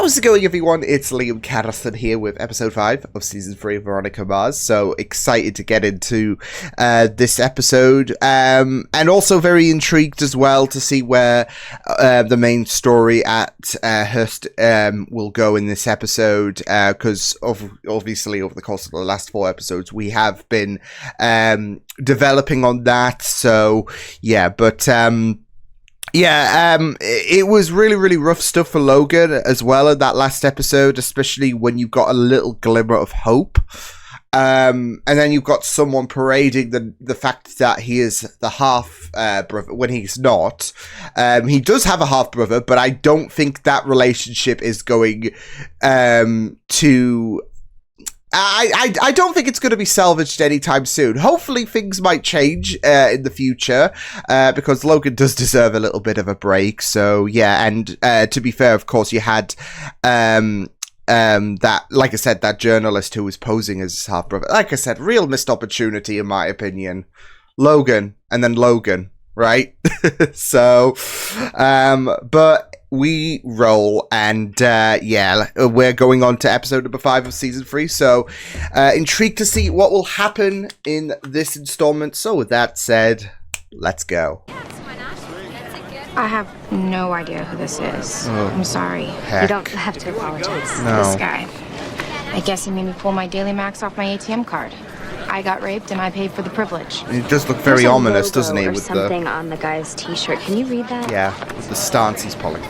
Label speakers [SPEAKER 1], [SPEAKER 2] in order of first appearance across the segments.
[SPEAKER 1] How's it going, everyone? It's Liam Catterson here with episode 5 of season 3 of Veronica Mars. So excited to get into this episode, and also very intrigued as well to see where the main story at Hearst will go in this episode, because obviously over the course of the last 4 episodes we have been developing on that. So yeah, but it was really rough stuff for Logan as well in that last episode, especially when you've got a little glimmer of hope. And then you've got someone parading the fact that he is the half brother when he's not. He does have a half brother, but I don't think that relationship is going to... I don't think it's going to be salvaged anytime soon. Hopefully things might change in the future, because Logan does deserve a little bit of a break. So yeah, and to be fair, of course, you had that, like I said, that journalist who was posing as his half brother. Like I said, real missed opportunity in my opinion. Logan and then Logan, right? So, but we roll, and we're going on to episode number 5 of season 3, so intrigued to see what will happen in this installment. So with that said, let's go.
[SPEAKER 2] I have no idea who this is. I'm sorry.
[SPEAKER 1] Heck.
[SPEAKER 2] You don't have to apologize.
[SPEAKER 1] No.
[SPEAKER 2] This guy, I guess he made me pull my daily max off my ATM card. I got raped and I paid for the privilege.
[SPEAKER 1] It does look very ominous, doesn't he?
[SPEAKER 3] Or
[SPEAKER 1] With
[SPEAKER 3] something on the guy's t-shirt. Can you read that?
[SPEAKER 1] Yeah, with the stance he's pulling.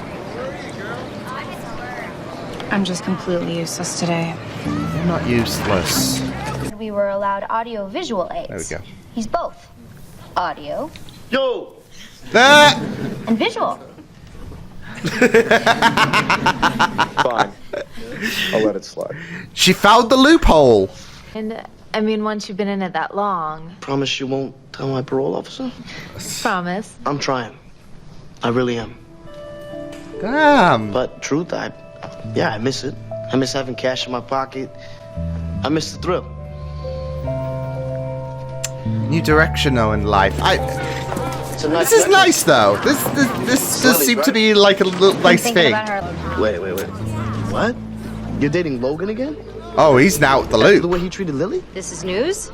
[SPEAKER 2] I'm just completely useless today.
[SPEAKER 1] You're not useless.
[SPEAKER 4] We were allowed audio-visual aids.
[SPEAKER 1] There we go.
[SPEAKER 4] He's both audio and visual.
[SPEAKER 5] Fine. I'll let it slide.
[SPEAKER 1] She found the loophole.
[SPEAKER 6] And, I mean, once you've been in it that long.
[SPEAKER 5] Promise you won't tell my parole officer?
[SPEAKER 6] Promise.
[SPEAKER 5] I'm trying. I really am.
[SPEAKER 1] Damn.
[SPEAKER 5] But truth, I miss it. I miss having cash in my pocket. I miss the thrill.
[SPEAKER 1] New direction though in life.
[SPEAKER 5] It's a nice
[SPEAKER 1] This is
[SPEAKER 5] necklace.
[SPEAKER 1] nice though. This does seem to be like a little nice thing.
[SPEAKER 5] Wait. What? You're dating Logan again?
[SPEAKER 1] Oh, he's now out the
[SPEAKER 5] After the
[SPEAKER 1] loop.
[SPEAKER 5] way he treated Lily?
[SPEAKER 3] This is news?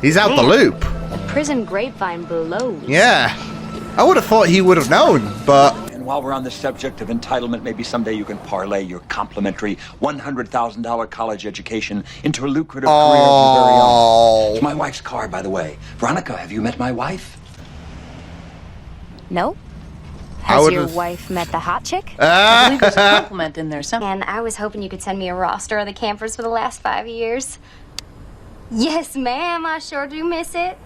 [SPEAKER 1] He's out the loop.
[SPEAKER 3] The prison grapevine blows.
[SPEAKER 1] Yeah. I would have thought he would have known, but...
[SPEAKER 7] And while we're on the subject of entitlement, maybe someday you can parlay your complimentary $100,000 college education into a lucrative career of your very own. It's my wife's car, by the way. Veronica, have you met my wife?
[SPEAKER 3] No?
[SPEAKER 1] I
[SPEAKER 3] Has
[SPEAKER 1] would've-
[SPEAKER 3] your wife met the hot chick?
[SPEAKER 6] I believe there's a compliment in there somewhere.
[SPEAKER 4] And I was hoping you could send me a roster of the campers for the last 5 years. Yes, ma'am, I sure do miss it.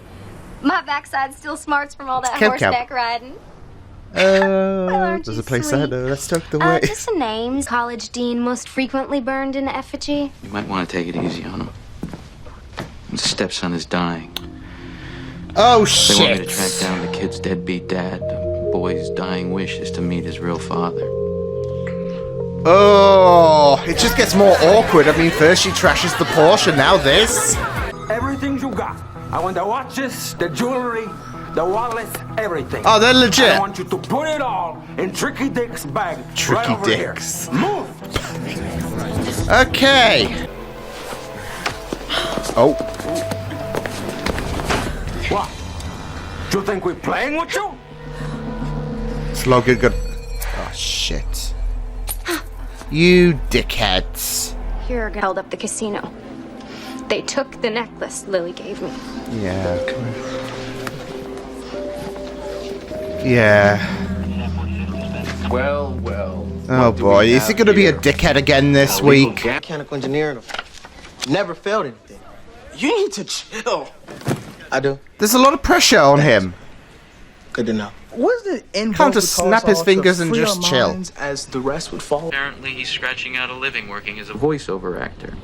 [SPEAKER 4] My backside still smarts from all that
[SPEAKER 1] Camp Camp.
[SPEAKER 4] horseback riding. aren't
[SPEAKER 1] there's
[SPEAKER 4] you
[SPEAKER 1] a place I
[SPEAKER 4] sweet?
[SPEAKER 1] know. Let's talk the way.
[SPEAKER 4] Just some names. College dean most frequently burned in effigy.
[SPEAKER 8] You might want to take it easy on him. His stepson is dying.
[SPEAKER 1] Oh
[SPEAKER 8] They want me to
[SPEAKER 1] shit.
[SPEAKER 8] track down the kid's deadbeat dad. The boy's dying wish is to meet his real father.
[SPEAKER 1] Oh, it just gets more awkward. I mean, first she trashes the Porsche, now this.
[SPEAKER 9] Everything you got. I want the watches, the jewelry, the wallets, everything.
[SPEAKER 1] Oh, they're legit.
[SPEAKER 9] I want you to put it all in Tricky Dick's bag.
[SPEAKER 1] Tricky
[SPEAKER 9] right over
[SPEAKER 1] Dick's.
[SPEAKER 9] Here. Move!
[SPEAKER 1] Okay. Oh.
[SPEAKER 9] What? You think we're playing with you?
[SPEAKER 1] Slogan good. Oh shit. You dickheads.
[SPEAKER 2] Here, held up the casino. They took the necklace Lily gave me.
[SPEAKER 1] Yeah, come on. Yeah.
[SPEAKER 5] Well.
[SPEAKER 1] Oh boy, is he gonna be a dickhead again this week?
[SPEAKER 5] Mechanical engineering. Never failed anything. You need to chill. I do.
[SPEAKER 1] There's a lot of pressure on him.
[SPEAKER 5] Good to know.
[SPEAKER 10] Was the end
[SPEAKER 1] Can't
[SPEAKER 10] goal
[SPEAKER 1] just
[SPEAKER 10] to cause
[SPEAKER 1] snap his
[SPEAKER 10] all to
[SPEAKER 1] fingers and
[SPEAKER 10] free
[SPEAKER 1] just
[SPEAKER 10] our
[SPEAKER 1] chill.
[SPEAKER 10] minds as the rest would fall?
[SPEAKER 8] Apparently he's scratching out a living working as a voiceover actor.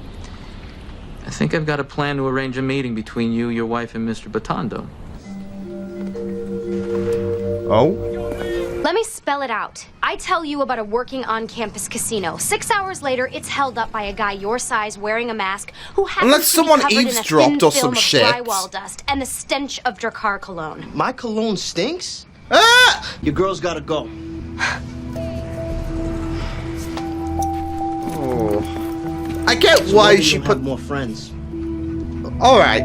[SPEAKER 8] I think I've got a plan to arrange a meeting between you, your wife, and Mr. Batondo.
[SPEAKER 1] Oh?
[SPEAKER 4] Let me spell it out. I tell you about a working on-campus casino. 6 hours later, it's held up by a guy your size wearing a mask who happens
[SPEAKER 1] Unless
[SPEAKER 4] to be
[SPEAKER 1] someone
[SPEAKER 4] covered in a
[SPEAKER 1] eavesdropped
[SPEAKER 4] thin
[SPEAKER 1] or
[SPEAKER 4] film
[SPEAKER 1] some
[SPEAKER 4] of
[SPEAKER 1] shit.
[SPEAKER 4] drywall dust and the stench of Drakkar cologne.
[SPEAKER 5] My cologne stinks?
[SPEAKER 1] Ah!
[SPEAKER 5] Your girl's gotta go.
[SPEAKER 1] Oh. I get why she put
[SPEAKER 5] more friends.
[SPEAKER 1] Alright.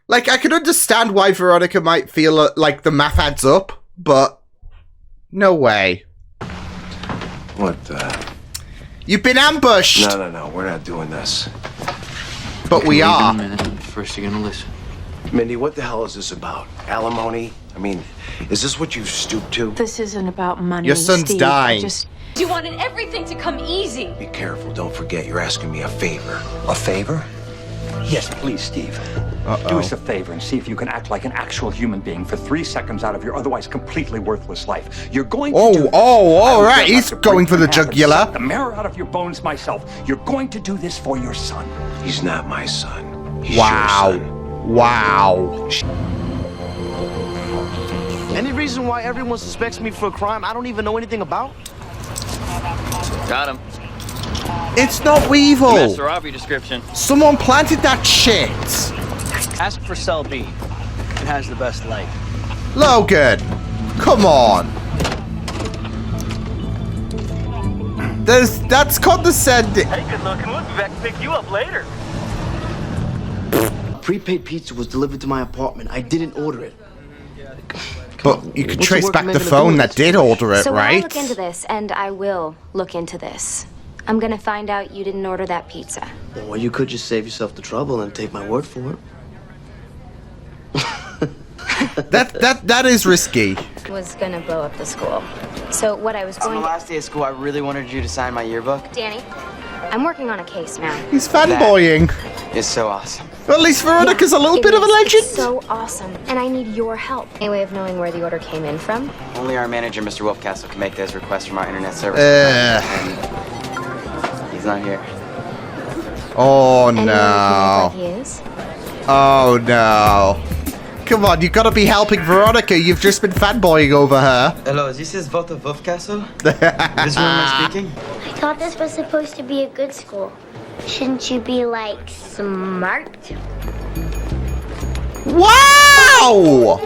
[SPEAKER 1] Like, I can understand why Veronica might feel like the math adds up, but no way.
[SPEAKER 11] What the?
[SPEAKER 1] You've been ambushed!
[SPEAKER 11] No, we're not doing this.
[SPEAKER 1] But we are.
[SPEAKER 8] In a minute. First, you're gonna listen.
[SPEAKER 11] Mindy, what the hell is this about? Alimony? I mean, is this what you've stooped to?
[SPEAKER 6] This isn't about money.
[SPEAKER 1] Your son's
[SPEAKER 6] Steve.
[SPEAKER 1] dying.
[SPEAKER 3] You wanted everything to come easy.
[SPEAKER 11] Be careful, don't forget, you're asking me a favor.
[SPEAKER 7] A favor? Yes, please, Steve. Do us a favor and see if you can act like an actual human being for 3 seconds out of your otherwise completely worthless life. You're going to do this.
[SPEAKER 1] All right. He's going for the jugular.
[SPEAKER 7] Suck the marrow out of your bones myself. You're going to do this for your son.
[SPEAKER 11] He's not my son. He's
[SPEAKER 1] Wow.
[SPEAKER 11] your son.
[SPEAKER 1] Wow.
[SPEAKER 5] Any reason why everyone suspects me for a crime I don't even know anything about?
[SPEAKER 10] Got him.
[SPEAKER 1] It's not Weevil.
[SPEAKER 10] Master robbery description.
[SPEAKER 1] Someone planted that shit.
[SPEAKER 10] Ask for cell B. It has the best light.
[SPEAKER 1] Logan, come on. That's condescending.
[SPEAKER 10] Hey, good looking. We'll be back to pick you up later.
[SPEAKER 5] Prepaid pizza was delivered to my apartment. I didn't order it.
[SPEAKER 1] But you could
[SPEAKER 5] What's
[SPEAKER 1] trace
[SPEAKER 5] the
[SPEAKER 1] back
[SPEAKER 5] workman
[SPEAKER 1] the
[SPEAKER 5] gonna
[SPEAKER 1] phone
[SPEAKER 5] do
[SPEAKER 1] that
[SPEAKER 5] with
[SPEAKER 1] did order it,
[SPEAKER 4] So I'll
[SPEAKER 1] right?
[SPEAKER 4] look into this, and I will look into this. I'm gonna find out you didn't order that pizza.
[SPEAKER 5] Or you could just save yourself the trouble and take my word for it.
[SPEAKER 1] That is risky.
[SPEAKER 4] Was gonna blow up the school. So what I was
[SPEAKER 10] On
[SPEAKER 4] going
[SPEAKER 10] the last day of school, I really wanted you to sign my yearbook.
[SPEAKER 4] Danny, I'm working on a case now.
[SPEAKER 1] He's fanboying.
[SPEAKER 10] It's so awesome.
[SPEAKER 1] Well, at least Veronica's a little
[SPEAKER 4] It
[SPEAKER 1] bit of a
[SPEAKER 4] is.
[SPEAKER 1] legend.
[SPEAKER 4] It's so awesome, and I need your help. Any way of knowing where the order came in from?
[SPEAKER 10] Only our manager, Mr. Wolfcastle, can make those requests from our internet service. And he's not here.
[SPEAKER 1] Oh
[SPEAKER 4] Anyone
[SPEAKER 1] no.
[SPEAKER 4] who knows where he is?
[SPEAKER 1] Oh no. Come on, you gotta be helping Veronica. You've just been fanboying over her.
[SPEAKER 10] Hello, this is Walter Wolfcastle. This one am I speaking?
[SPEAKER 12] I thought this was supposed to be a good school. Shouldn't you be, like, smart?
[SPEAKER 1] Wow!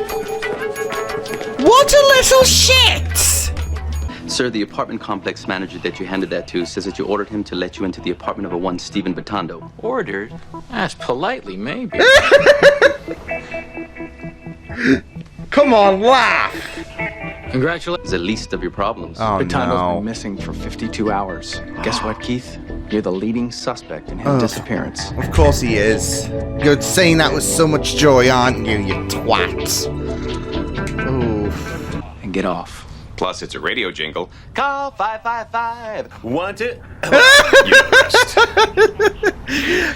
[SPEAKER 1] What a little shit!
[SPEAKER 13] Sir, the apartment complex manager that you handed that to says that you ordered him to let you into the apartment of a one Stephen Batondo.
[SPEAKER 8] Ordered? Ask politely, maybe.
[SPEAKER 1] Come on, laugh!
[SPEAKER 8] Congratulations.
[SPEAKER 13] It's the least of your problems.
[SPEAKER 1] Oh,
[SPEAKER 14] Batondo's
[SPEAKER 1] no.
[SPEAKER 14] been missing for 52 hours. Guess what, Keith? You're the leading suspect in his disappearance.
[SPEAKER 1] Of course he is. You're saying that with so much joy, aren't you, you twat? Oof.
[SPEAKER 14] And get off.
[SPEAKER 15] Plus, it's a radio jingle. Call 555. Want it?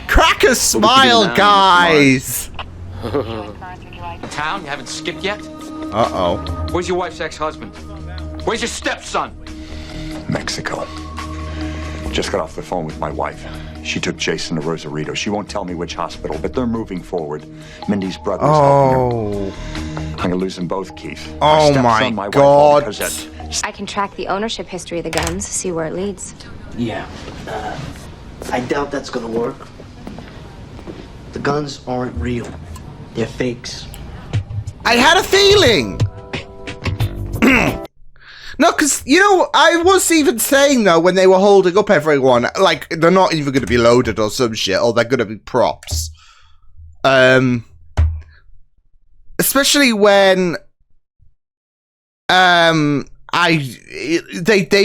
[SPEAKER 1] Crack a smile, guys!
[SPEAKER 8] Town? You haven't skipped yet?
[SPEAKER 1] Uh-oh.
[SPEAKER 8] Where's your wife's ex-husband? Where's your stepson?
[SPEAKER 7] Mexico. Just got off the phone with my wife. She took Jason to Rosarito. She won't tell me which hospital, but they're moving forward. Mindy's brother's helping her. I'm gonna lose them both, Keith.
[SPEAKER 1] Oh
[SPEAKER 7] stepson,
[SPEAKER 1] my
[SPEAKER 7] wife,
[SPEAKER 1] God.
[SPEAKER 7] Cosette.
[SPEAKER 4] I can track the ownership history of the guns, see where it leads.
[SPEAKER 5] Yeah. I doubt that's gonna work. The guns aren't real. They're fakes.
[SPEAKER 1] I had a feeling! No, because, you know, I was even saying, though, when they were holding up everyone, like, they're not even going to be loaded or some shit, or they're going to be props. Especially when, they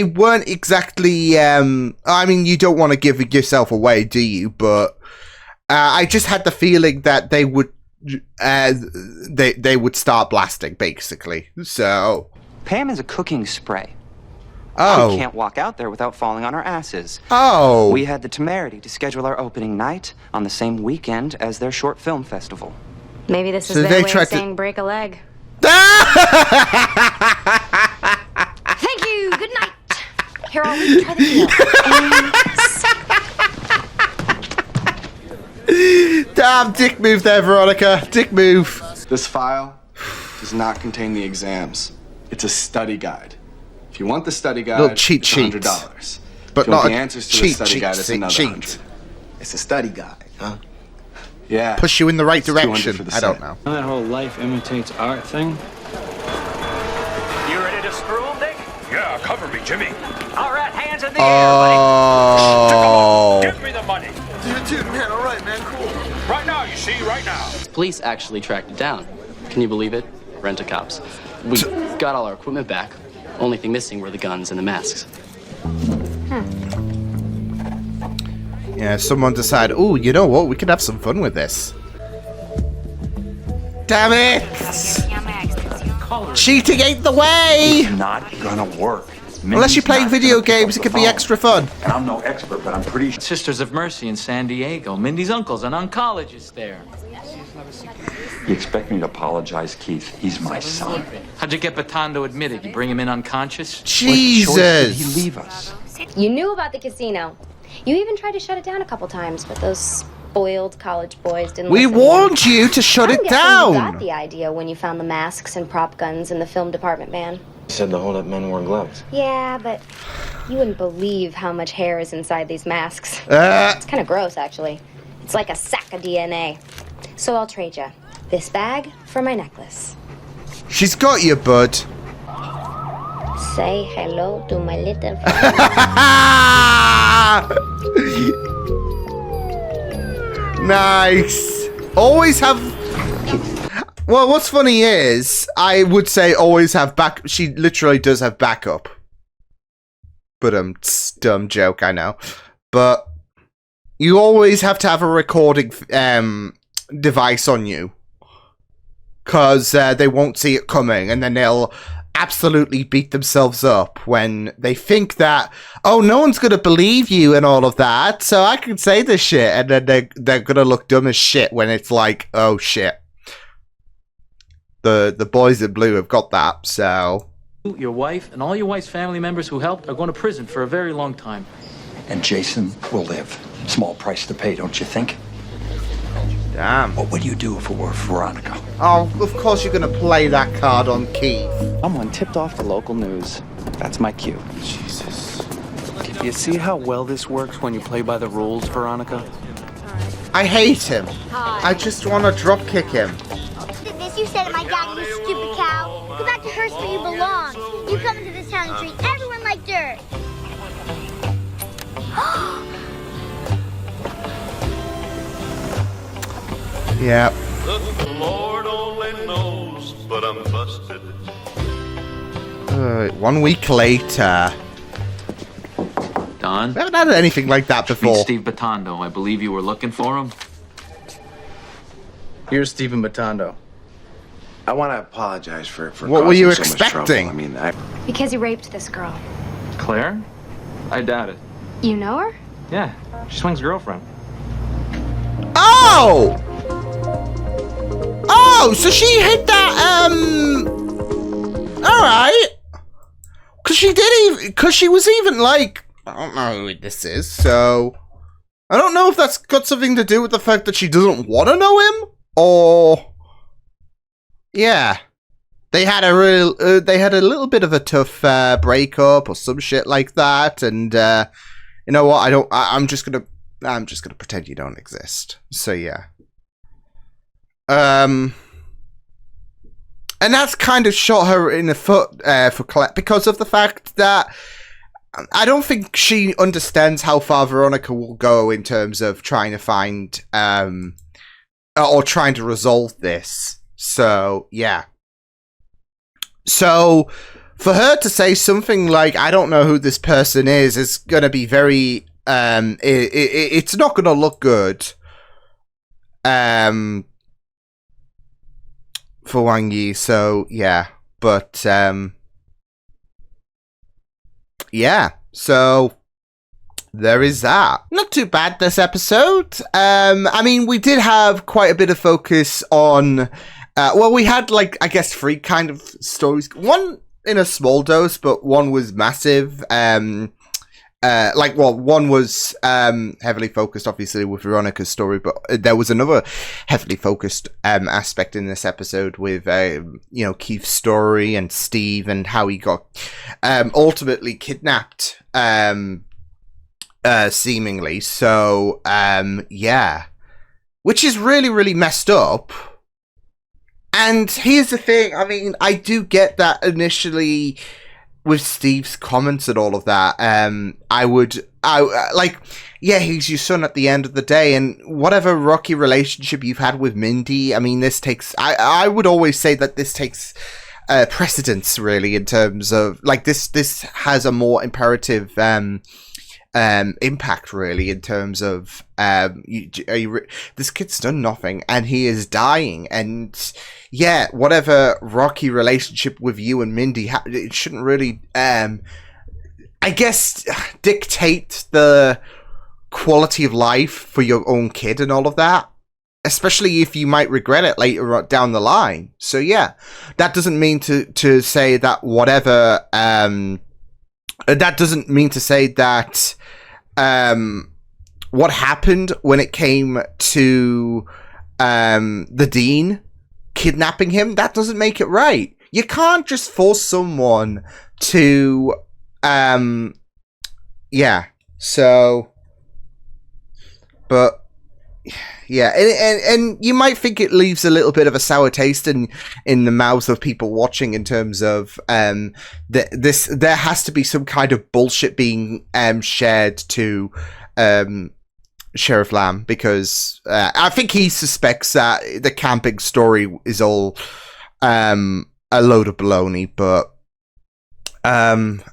[SPEAKER 1] weren't exactly, I mean, you don't want to give yourself away, do you? But, I just had the feeling that they would, they would start blasting, basically. So...
[SPEAKER 16] Pam is a cooking spray.
[SPEAKER 1] Oh.
[SPEAKER 16] We can't walk out there without falling on our asses.
[SPEAKER 1] Oh.
[SPEAKER 16] We had the temerity to schedule our opening night on the same weekend as their short film festival.
[SPEAKER 4] Maybe this is
[SPEAKER 1] So
[SPEAKER 4] their
[SPEAKER 1] they
[SPEAKER 4] way
[SPEAKER 1] tried
[SPEAKER 4] of
[SPEAKER 1] to-
[SPEAKER 4] saying break a leg. Thank you. Good night. Here, I'll try the deal.
[SPEAKER 1] Damn, dick move there, Veronica. Dick move.
[SPEAKER 14] This file does not contain the exams. It's a study guide. If you want the study guide,
[SPEAKER 1] Little cheat
[SPEAKER 14] it's
[SPEAKER 1] sheet.
[SPEAKER 14] $100.
[SPEAKER 1] But
[SPEAKER 14] if you want
[SPEAKER 1] not
[SPEAKER 14] the
[SPEAKER 1] a
[SPEAKER 14] answers to the
[SPEAKER 1] cheat
[SPEAKER 14] study
[SPEAKER 1] sheet,
[SPEAKER 14] guide, it's
[SPEAKER 1] cheat
[SPEAKER 14] another
[SPEAKER 1] sheet.
[SPEAKER 14] 100. It's a study guide, huh? Yeah.
[SPEAKER 1] Push you in the right
[SPEAKER 14] It's 200
[SPEAKER 1] direction.
[SPEAKER 14] for the
[SPEAKER 1] I don't
[SPEAKER 14] set.
[SPEAKER 1] know.
[SPEAKER 17] That whole life imitates art thing.
[SPEAKER 9] You ready to screw him, Nick?
[SPEAKER 7] Yeah, come
[SPEAKER 9] Cover me, Jimmy.
[SPEAKER 7] All right, hands in the
[SPEAKER 1] Oh.
[SPEAKER 9] Give me the money.
[SPEAKER 14] Dude, man, all right, man, cool.
[SPEAKER 9] Right now, you see, right now.
[SPEAKER 13] Police actually tracked it down. Can you believe it? Rent-a-cops. We got all our equipment back. Only thing missing were the guns and the masks.
[SPEAKER 1] Yeah, someone decided, oh, you know what? We could have some fun with this. Damn it! Cheating ain't the way!
[SPEAKER 7] It's not gonna work.
[SPEAKER 1] Unless you're playing video games, it could be extra fun.
[SPEAKER 7] And I'm no expert, but I'm pretty sure.
[SPEAKER 8] Sisters of Mercy in San Diego. Mindy's uncle's an oncologist there.
[SPEAKER 7] You expect me to apologize, Keith? He's my son.
[SPEAKER 8] How'd you get Batondo admitted? You bring him in unconscious?
[SPEAKER 1] Jesus!
[SPEAKER 7] What choice did he leave us?
[SPEAKER 4] You knew about the casino. You even tried to shut it down a couple times, but those spoiled college boys didn't
[SPEAKER 1] We
[SPEAKER 4] listen.
[SPEAKER 1] warned you to shut it
[SPEAKER 4] You
[SPEAKER 1] down!
[SPEAKER 4] got the idea when you found the masks and prop guns in the film department van.
[SPEAKER 16] You said the hold-up men wore gloves.
[SPEAKER 4] Yeah, but you wouldn't believe how much hair is inside these masks. It's kind of gross, actually. It's like a sack of DNA. So I'll trade you this bag for my necklace.
[SPEAKER 1] She's got you, bud.
[SPEAKER 12] Say hello to my little
[SPEAKER 1] Nice. Always have... Well, what's funny is, I would say always have back... She literally does have backup. But dumb joke, I know. But you always have to have a recording device on you. Because they won't see it coming, and then they'll absolutely beat themselves up when they think that, oh, no one's going to believe you and all of that, so I can say this shit, and then they're going to look dumb as shit when it's like, oh, shit. The boys in blue have got that, so...
[SPEAKER 8] Your wife and all your wife's family members who helped are going to prison for a very long time.
[SPEAKER 7] And Jason will live. Small price to pay, don't you think?
[SPEAKER 1] Damn.
[SPEAKER 7] What would you do if it were Veronica?
[SPEAKER 1] Oh, of course you're going to play that card on Keith.
[SPEAKER 16] Someone tipped off the local news. That's my cue.
[SPEAKER 14] Jesus. You see how well this works when you play by the rules, Veronica?
[SPEAKER 1] I hate him. I just want to drop kick him.
[SPEAKER 12] This you said to my daddy, you stupid cow. Go back to Hearst where you belong. You come into this town and treat everyone like dirt.
[SPEAKER 1] Yeah.
[SPEAKER 17] The Lord only knows, but I'm busted.
[SPEAKER 1] 1 week later.
[SPEAKER 8] Don?
[SPEAKER 1] We haven't had anything like that before.
[SPEAKER 8] Meet Steve Batondo. I believe you were looking for him.
[SPEAKER 14] Here's Stephen Batondo.
[SPEAKER 11] I want to apologize for
[SPEAKER 1] What were you
[SPEAKER 11] causing so much trouble.
[SPEAKER 1] expecting?
[SPEAKER 11] I mean,
[SPEAKER 2] Because you raped this girl.
[SPEAKER 16] Claire? I doubt it.
[SPEAKER 2] You know her?
[SPEAKER 16] Yeah, she's Swing's girlfriend.
[SPEAKER 1] Oh! Oh, so she hit that, Alright. Cause she was even like, I don't know who this is, so... I don't know if that's got something to do with the fact that she doesn't want to know him, or... Yeah. They had a little bit of a tough breakup or some shit like that, and you know what? I'm just gonna pretend you don't exist. So yeah. And that's kind of shot her in the foot for Colette because of the fact that I don't think she understands how far Veronica will go in terms of trying to find or trying to resolve this. So yeah. So for her to say something like, I don't know who this person is going to be very, it's not going to look good for Wang Yi. So, yeah. But, yeah. So, there is that. Not too bad this episode. I mean, we did have quite a bit of focus on... well, we had, like, I guess 3 kind of stories. One in a small dose, but one was massive. One was heavily focused, obviously, with Veronica's story, but there was another heavily focused aspect in this episode with, Keith's story and Steve and how he got ultimately kidnapped, seemingly. So, yeah. Which is really, really messed up. And here's the thing, I mean, I do get that initially with Steve's comments and all of that, yeah, he's your son at the end of the day, and whatever rocky relationship you've had with Mindy, I mean, I would always say that this takes precedence, really, in terms of, like, this has a more imperative impact, really, in terms of this kid's done nothing and he is dying, and yeah, whatever rocky relationship with you and Mindy, it shouldn't really I guess dictate the quality of life for your own kid and all of that, especially if you might regret it later down the line. So yeah, that doesn't mean to say that whatever that doesn't mean to say that what happened when it came to the dean kidnapping him, that doesn't make it right. You can't just force someone to yeah, so, but yeah, and you might think it leaves a little bit of a sour taste in the mouths of people watching, in terms of there has to be some kind of bullshit being shared to Sheriff Lamb, because I think he suspects that the camping story is all a load of baloney, but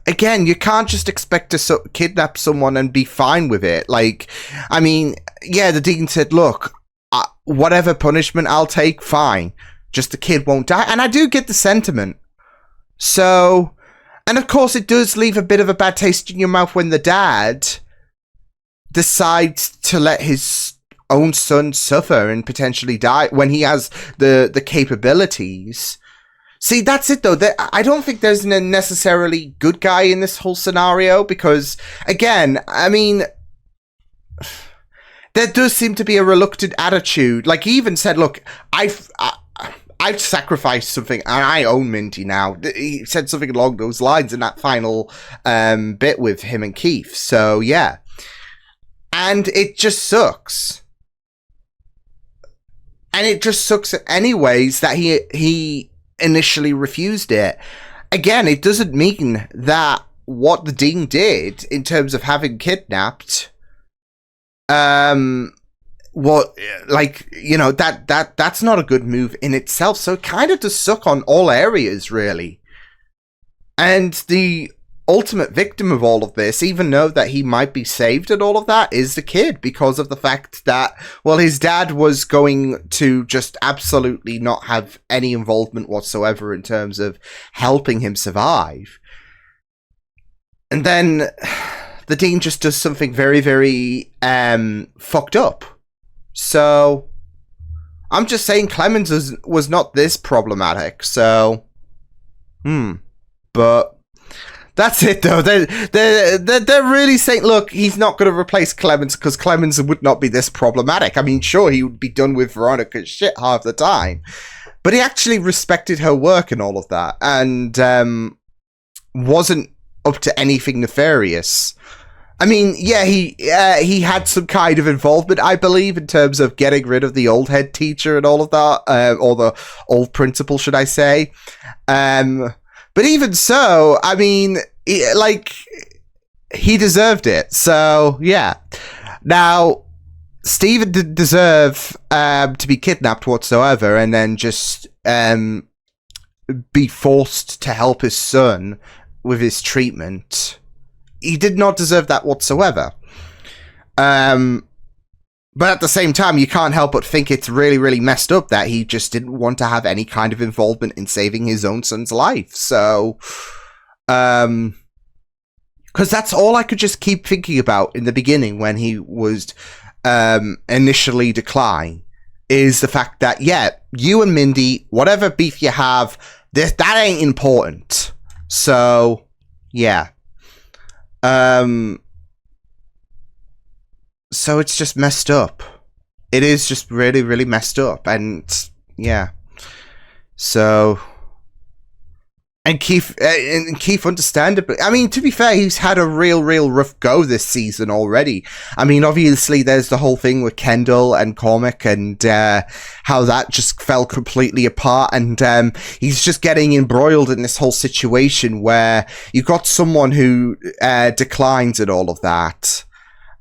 [SPEAKER 1] again, you can't just expect to kidnap someone and be fine with it. Like, I mean, yeah, the dean said, look, whatever punishment I'll take, fine, just the kid won't die, and I do get the sentiment. So, and of course it does leave a bit of a bad taste in your mouth when the dad decides to let his own son suffer and potentially die when he has the capabilities. See, that's it though. I don't think there's a necessarily good guy in this whole scenario, because, again, I mean, there does seem to be a reluctant attitude. Like, he even said, look, I've sacrificed something and I own Mindy now. He said something along those lines in that final bit with him and Keith. So, yeah. And it just sucks. And it just sucks anyways that he initially refused it. Again, it doesn't mean that what the dean did in terms of having kidnapped what, like, you know, that's not a good move in itself. So it kind of does suck on all areas, really. And the ultimate victim of all of this, even though that he might be saved and all of that, is the kid, because of the fact that, well, his dad was going to just absolutely not have any involvement whatsoever in terms of helping him survive. And then the dean just does something very, very fucked up. So I'm just saying Clemens was not this problematic. So but that's it, though. They're really saying, look, he's not going to replace Clemens because Clemens would not be this problematic. I mean, sure, he would be done with Veronica's shit half the time, but he actually respected her work and all of that, and wasn't up to anything nefarious. I mean, yeah, he had some kind of involvement, I believe, in terms of getting rid of the old head teacher and all of that, or the old principal, should I say. But even so, I mean, he deserved it. So, yeah. Now, Steven didn't deserve to be kidnapped whatsoever, and then just be forced to help his son with his treatment. He did not deserve that whatsoever. But at the same time, you can't help but think it's really, really messed up that he just didn't want to have any kind of involvement in saving his own son's life. So, because that's all I could just keep thinking about in the beginning when he was initially declined, is the fact that, yeah, you and Mindy, whatever beef you have, that ain't important. So, yeah. So it's just messed up. It is just really, really messed up. And, yeah. So, And Keith, understandably, I mean, to be fair, he's had a real rough go this season already. I mean, obviously, there's the whole thing with Kendall and Cormac and how that just fell completely apart. And he's just getting embroiled in this whole situation where you've got someone who declines and all of that.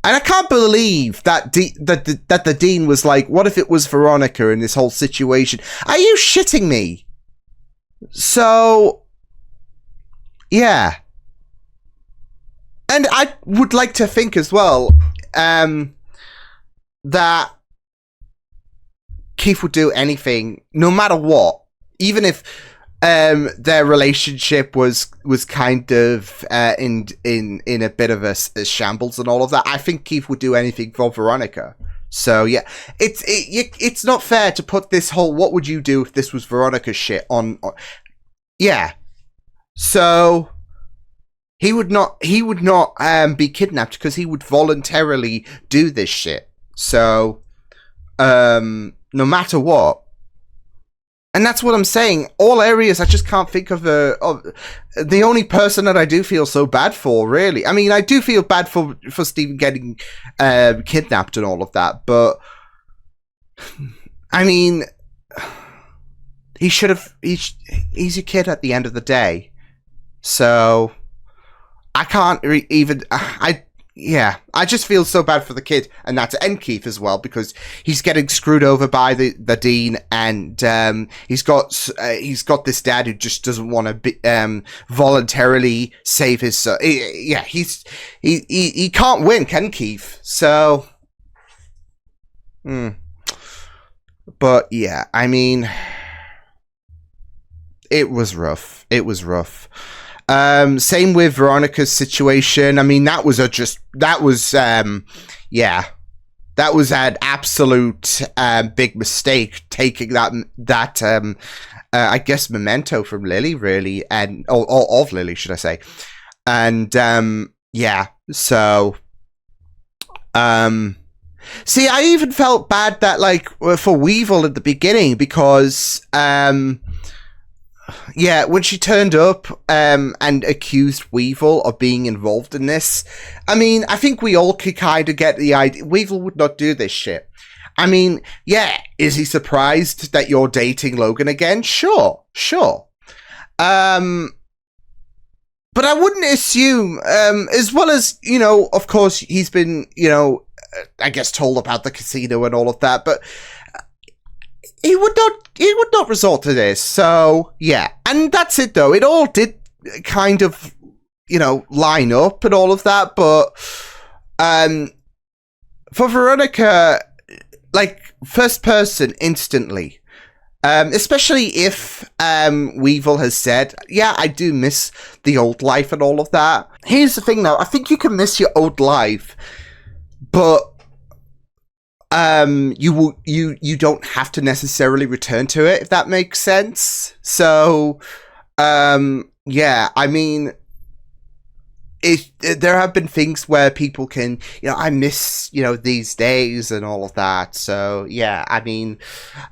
[SPEAKER 1] And I can't believe that that the Dean was like, what if it was Veronica in this whole situation? Are you shitting me? So... yeah. And I would like to think as well that Keith would do anything, no matter what, even if their relationship was kind of in a bit of a shambles and all of that. I think Keith would do anything for Veronica. So yeah, it's not fair to put this whole "what would you do if this was Veronica's" shit on yeah. So he would not be kidnapped because he would voluntarily do this shit. So no matter what. And that's what I'm saying. All areas, I just can't think of the only person that I do feel so bad for, really. I mean, I do feel bad for Stephen getting kidnapped and all of that, but I mean, he should have. He's a kid at the end of the day, so I can't even. I just feel so bad for the kid, and that's and Keith as well, because he's getting screwed over by the Dean, and he's got this dad who just doesn't want to voluntarily save his son. He can't win, can Keith? So, but yeah, I mean, it was rough. Same with Veronica's situation. I mean, that was an absolute big mistake, taking that I guess memento from Lily, really, and of Lily, should I say? And yeah, so see, I even felt bad that for Weevil at the beginning, because yeah, when she turned up and accused Weevil of being involved in this, I mean, I think we all could kind of get the idea Weevil would not do this shit. I mean, yeah, is he surprised that you're dating Logan again? Sure. But I wouldn't assume, as well as, of course, he's been, I guess told about the casino and all of that, but he would not resort to this. So yeah, and that's it though. It all did kind of, line up and all of that, but for Veronica, first person instantly, especially if Weevil has said, yeah, I do miss the old life and all of that. Here's the thing though, I think you can miss your old life, but you don't have to necessarily return to it, if that makes sense. So yeah, I mean, there have been things where people can, I miss, these days and all of that. So yeah, I mean,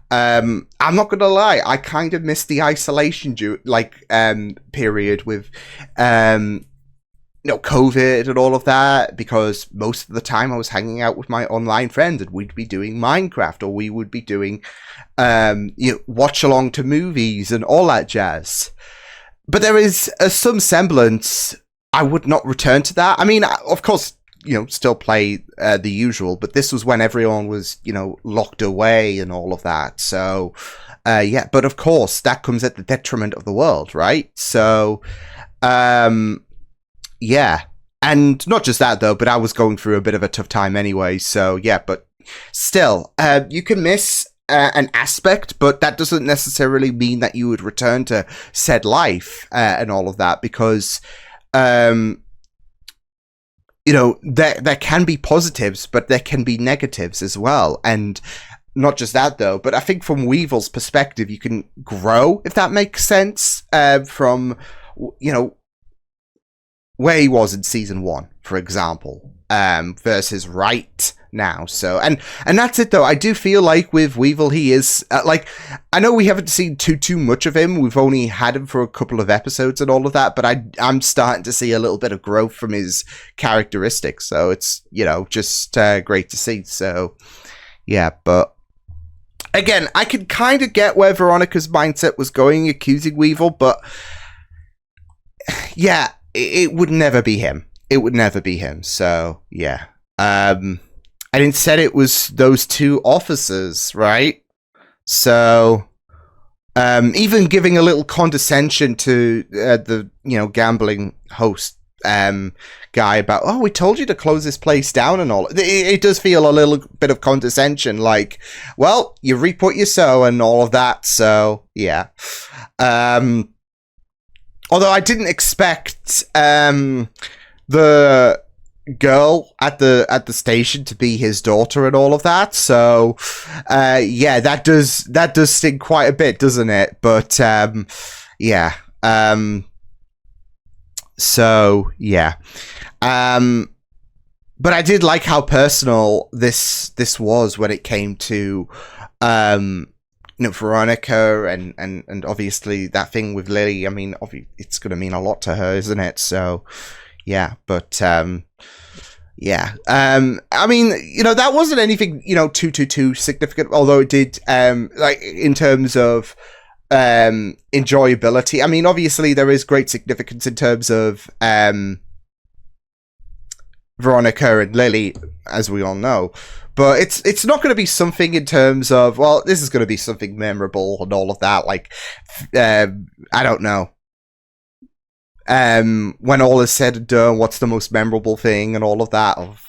[SPEAKER 1] I'm not gonna lie, I kind of miss the isolation period with COVID and all of that, because most of the time I was hanging out with my online friends and we'd be doing Minecraft, or we would be doing watch along to movies and all that jazz. But there is some semblance. I would not return to that. I mean, of course, still play the usual, but this was when everyone was, locked away and all of that. So yeah, but of course that comes at the detriment of the world, right? So yeah, and not just that though, but I was going through a bit of a tough time anyway, so yeah, but still, you can miss an aspect, but that doesn't necessarily mean that you would return to said life and all of that, because there can be positives, but there can be negatives as well, and not just that though, but I think from Weevil's perspective, you can grow, if that makes sense, from, where he was in season 1, for example, versus right now. So, and that's it though. I do feel like with Weevil, he is like, I know we haven't seen too much of him. We've only had him for a couple of episodes and all of that, but I'm starting to see a little bit of growth from his characteristics. So it's, you know, just great to see. So yeah, but again, I can kind of get where Veronica's mindset was going, accusing Weevil, but yeah, it would never be him. It would never be him. So yeah. And instead it was those two officers, right? So even giving a little condescension to the, you know, gambling host guy about, oh, we told you to close this place down and all. It does feel a little bit of condescension, like, well, you reap what you sow and all of that. So yeah. Although I didn't expect the girl at the station to be his daughter and all of that. So yeah, that does sting quite a bit, doesn't it? But yeah. So yeah. But I did like how personal this was when it came to you know, Veronica and obviously that thing with Lily. I mean, it's going to mean a lot to her, isn't it? So yeah, but yeah, I mean, you know, that wasn't anything, you know, too significant, although it did like in terms of enjoyability. I mean, obviously there is great significance in terms of Veronica and Lily, as we all know. But it's not going to be something in terms of, well, this is going to be something memorable and all of that. Like, I don't know. When all is said and done, what's the most memorable thing and all of that of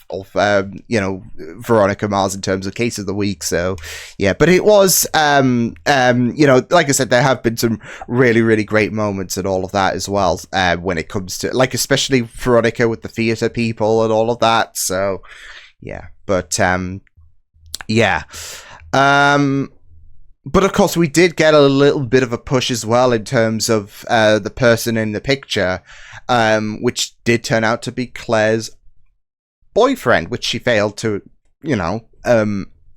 [SPEAKER 1] you know, Veronica Mars in terms of case of the week. So yeah, but it was you know, like I said, there have been some really great moments and all of that as well, when it comes to, like, especially Veronica with the theater people and all of that. So yeah, but yeah, but of course we did get a little bit of a push as well in terms of the person in the picture, which did turn out to be Claire's boyfriend, which she failed to, you know,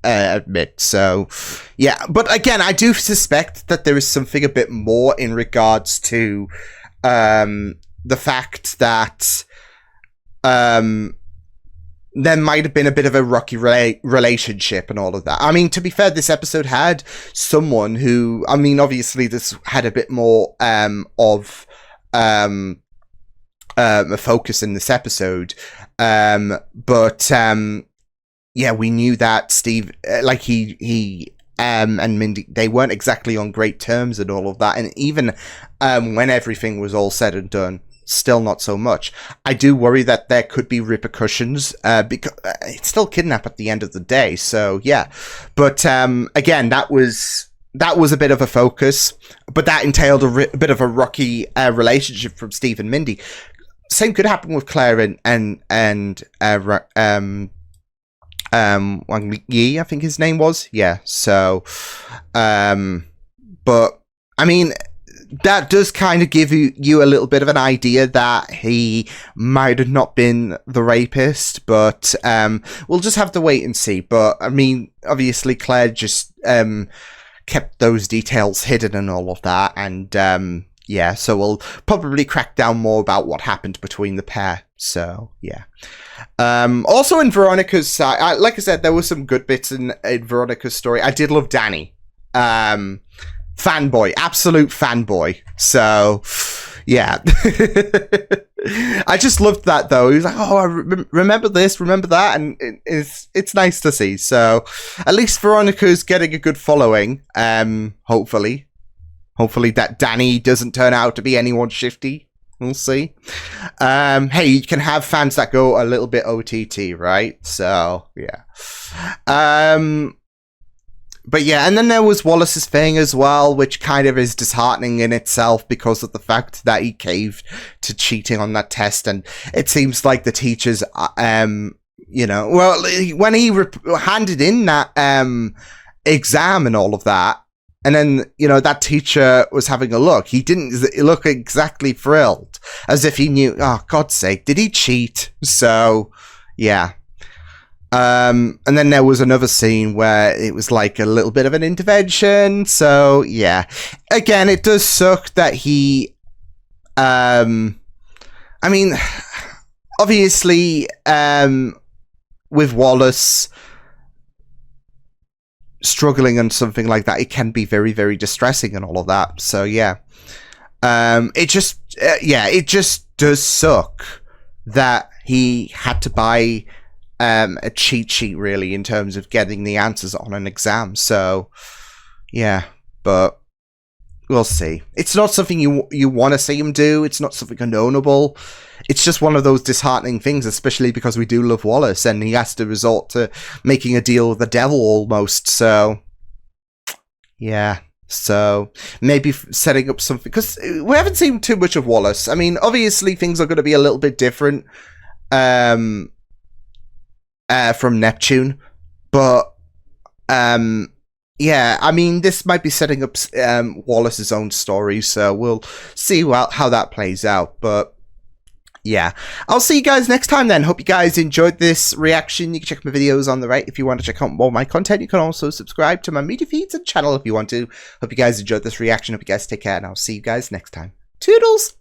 [SPEAKER 1] admit. So yeah, but again, I do suspect that there is something a bit more in regards to the fact that there might have been a bit of a rocky relationship and all of that. I mean, to be fair, this episode had someone who, I mean, obviously this had a bit more of a focus in this episode. But yeah, we knew that Steve, like he and Mindy, they weren't exactly on great terms and all of that. And even when everything was all said and done, still not so much. I do worry that there could be repercussions because it's still kidnap at the end of the day. So yeah, but again, that was a bit of a focus, but that entailed a bit of a rocky relationship from Steve and Mindy. Same could happen with Claire and Wang Yi, I think his name was. Yeah. So, but I mean, that does kind of give you a little bit of an idea that he might have not been the rapist, but we'll just have to wait and see. But I mean, obviously Claire just kept those details hidden and all of that, and yeah, so we'll probably crack down more about what happened between the pair. So yeah. Also in Veronica's side, like I said, there were some good bits in Veronica's story. I did love Danny. Fanboy, absolute fanboy. So, yeah. I just loved that though. He was like, "Oh, I remember this, remember that," and it's nice to see. So, at least Veronica's getting a good following. Hopefully that Danny doesn't turn out to be anyone shifty. We'll see. Hey, you can have fans that go a little bit OTT, right? So, yeah. But yeah, and then there was Wallace's thing as well, which kind of is disheartening in itself because of the fact that he caved to cheating on that test. And it seems like the teachers, you know, well, when he handed in that exam and all of that, and then, you know, that teacher was having a look, he didn't look exactly thrilled, as if he knew, oh, God's sake, did he cheat? So, yeah. And then there was another scene where it was like a little bit of an intervention. So yeah, again, it does suck that he, I mean, obviously, with Wallace struggling on something like that, it can be very, very distressing and all of that. So yeah, it just does suck that he had to buy a cheat sheet, really, in terms of getting the answers on an exam. So yeah, but we'll see. It's not something you want to see him do. It's not something condonable. It's just one of those disheartening things, especially because we do love Wallace, and he has to resort to making a deal with the devil almost. So yeah. So maybe setting up something, because we haven't seen too much of Wallace. I mean, obviously things are going to be a little bit different from Neptune, but yeah, I mean, this might be setting up Wallace's own story, so we'll see how that plays out. But yeah, I'll see you guys next time then. Hope you guys enjoyed this reaction. You can check my videos on the right if you want to check out more of my content. You can also subscribe to my media feeds and channel if you want to. Hope you guys enjoyed this reaction. Hope you guys take care, and I'll see you guys next time. Toodles!